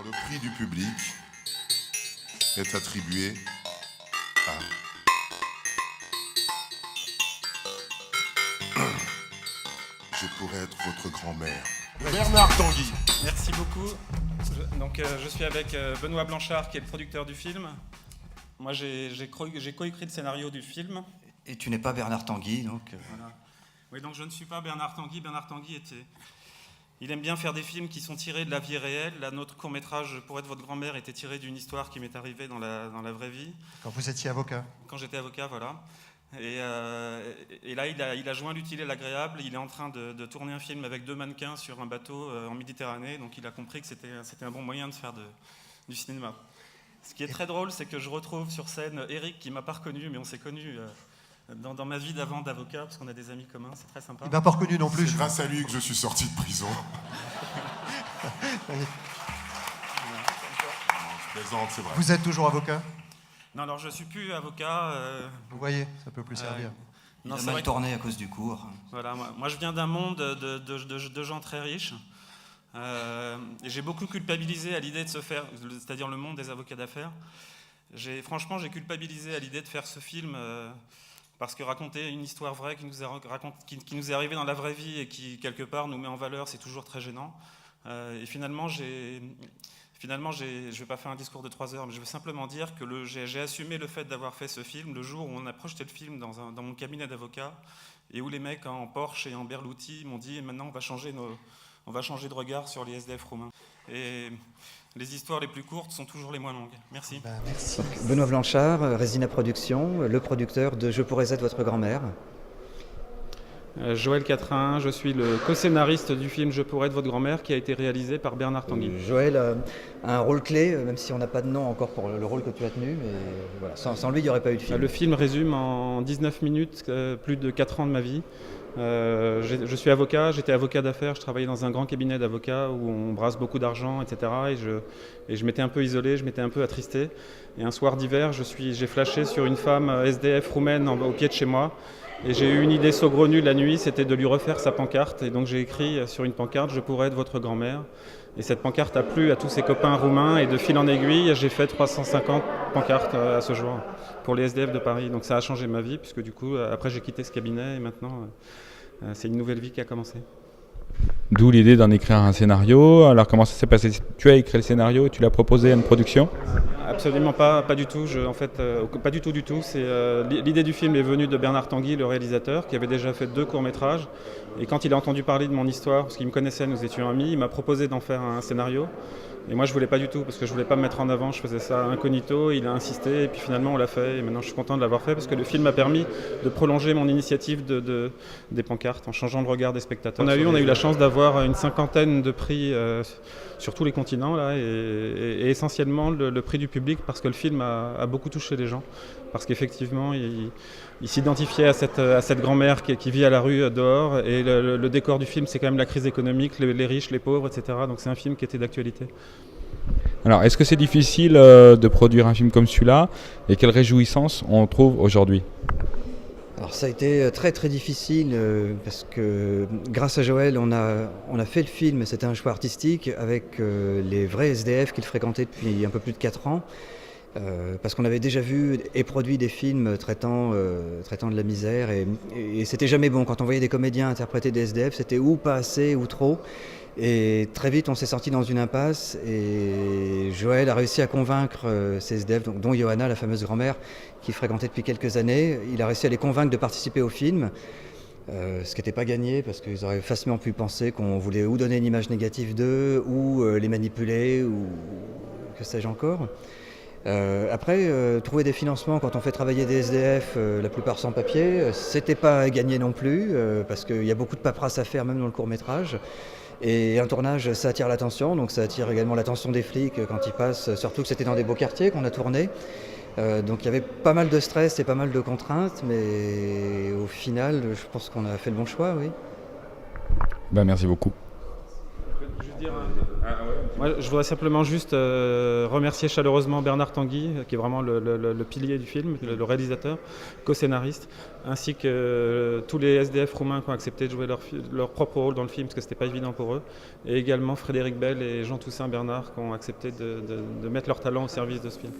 Alors, le prix du public est attribué à Je pourrais être votre grand-mère. Bernard Tanguy. Merci beaucoup. Je suis avec Benoît Blanchard, qui est le producteur du film. Moi, j'ai coécrit le scénario du film. Et tu n'es pas Bernard Tanguy, donc... Voilà. Oui, donc je ne suis pas Bernard Tanguy. Bernard Tanguy il aime bien faire des films qui sont tirés de la vie réelle. Là, notre court-métrage, Pour être votre grand-mère, était tiré d'une histoire qui m'est arrivée dans la vraie vie. Quand vous étiez avocat? Quand j'étais avocat, voilà. Et là, il a joint l'utile et l'agréable. Il est en train de tourner un film avec 2 mannequins sur un bateau en Méditerranée. Donc il a compris que c'était un bon moyen de faire du cinéma. Ce qui est très drôle, c'est que je retrouve sur scène Eric, qui ne m'a pas reconnu, mais on s'est connus dans ma vie d'avant d'avocat, parce qu'on a des amis communs, c'est très sympa. Il ne m'a pas reconnu non plus. C'est grâce à lui que je suis sorti de prison. Je plaisante, c'est vrai. Vous êtes toujours avocat? Non, alors je ne suis plus avocat. Vous voyez, ça peut plus servir. Il a mal tourné à cause du cours. Voilà, moi je viens d'un monde de gens très riches. Et j'ai beaucoup culpabilisé à l'idée de se faire, c'est-à-dire le monde des avocats d'affaires. Franchement, j'ai culpabilisé à l'idée de faire ce film parce que raconter une histoire vraie qui nous est arrivée dans la vraie vie et qui, quelque part, nous met en valeur, c'est toujours très gênant. Et finalement, je ne vais pas faire un discours de 3 heures, mais je veux simplement dire que j'ai assumé le fait d'avoir fait ce film le jour où on a projeté le film dans mon cabinet d'avocat et où les mecs en Porsche et en Berluti m'ont dit « maintenant, on va changer de regard sur les SDF roumains ». Et les histoires les plus courtes sont toujours les moins longues. Merci. Merci. Donc, Benoît Blanchard, Résina Productions, le producteur de Je pourrais être votre grand-mère. Joël Quatrin, je suis le co-scénariste du film Je pourrais être votre grand-mère qui a été réalisé par Bernard Tanguy. Joël a un rôle clé, même si on n'a pas de nom encore pour le rôle que tu as tenu, mais voilà, sans lui il n'y aurait pas eu de film. Le film résume en 19 minutes plus de 4 ans de ma vie. Je suis avocat, j'étais avocat d'affaires, je travaillais dans un grand cabinet d'avocats où on brasse beaucoup d'argent, etc. Et je m'étais un peu isolé, je m'étais un peu attristé. Et un soir d'hiver, j'ai flashé sur une femme SDF roumaine au pied de chez moi. Et j'ai eu une idée saugrenue la nuit, c'était de lui refaire sa pancarte. Et donc j'ai écrit sur une pancarte « Je pourrais être votre grand-mère ». Et cette pancarte a plu à tous ses copains roumains. Et de fil en aiguille, j'ai fait 350 pancartes à ce jour pour les SDF de Paris. Donc ça a changé ma vie, puisque du coup, après j'ai quitté ce cabinet et maintenant, c'est une nouvelle vie qui a commencé. D'où l'idée d'en écrire un scénario. Alors comment ça s'est passé? Tu as écrit le scénario et tu l'as proposé à une production? Absolument pas du tout. Pas du tout. L'idée du film est venue de Bernard Tanguy, le réalisateur, qui avait déjà fait 2 courts-métrages. Et quand il a entendu parler de mon histoire, parce qu'il me connaissait, nous étions amis, il m'a proposé d'en faire un scénario. Et moi, je voulais pas du tout, parce que je voulais pas me mettre en avant. Je faisais ça incognito, il a insisté, et puis finalement, on l'a fait. Et maintenant, je suis content de l'avoir fait, parce que le film m'a permis de prolonger mon initiative des pancartes, en changeant le regard des spectateurs. On a eu la chance d'avoir une 50aine de prix sur tous les continents, là, et essentiellement le prix du public, parce que le film a beaucoup touché les gens. Parce qu'effectivement, il s'identifiait à cette grand-mère qui vit à la rue dehors, et le décor du film, c'est quand même la crise économique, les riches, les pauvres, etc. Donc c'est un film qui était d'actualité. Alors, est-ce que c'est difficile de produire un film comme celui-là? Et quelle réjouissance on trouve aujourd'hui? Alors ça a été très très difficile parce que grâce à Joël, on a fait le film, c'était un choix artistique avec les vrais SDF qu'il fréquentait depuis un peu plus de 4 ans. Parce qu'on avait déjà vu et produit des films traitant de la misère et c'était jamais bon. Quand on voyait des comédiens interpréter des SDF, c'était ou pas assez ou trop. Et très vite, on s'est sorti dans une impasse et Joël a réussi à convaincre ces SDF, dont Johanna, la fameuse grand-mère, qu'il fréquentait depuis quelques années. Il a réussi à les convaincre de participer au film, ce qui n'était pas gagné parce qu'ils auraient facilement pu penser qu'on voulait ou donner une image négative d'eux ou les manipuler ou que sais-je encore. Après, trouver des financements quand on fait travailler des SDF, la plupart sans papier, c'était pas gagné non plus, parce qu'il y a beaucoup de paperasse à faire même dans le court-métrage. Et un tournage, ça attire l'attention, donc ça attire également l'attention des flics quand ils passent, surtout que c'était dans des beaux quartiers qu'on a tourné. Donc il y avait pas mal de stress et pas mal de contraintes, mais au final, je pense qu'on a fait le bon choix, oui. Merci beaucoup. Je peux juste dire Moi, je voudrais simplement juste remercier chaleureusement Bernard Tanguy, qui est vraiment le pilier du film, le réalisateur, co-scénariste, ainsi que tous les SDF roumains qui ont accepté de jouer leur propre rôle dans le film, parce que c'était pas évident pour eux, et également Frédéric Bell et Jean Toussaint Bernard qui ont accepté de mettre leur talent au service de ce film.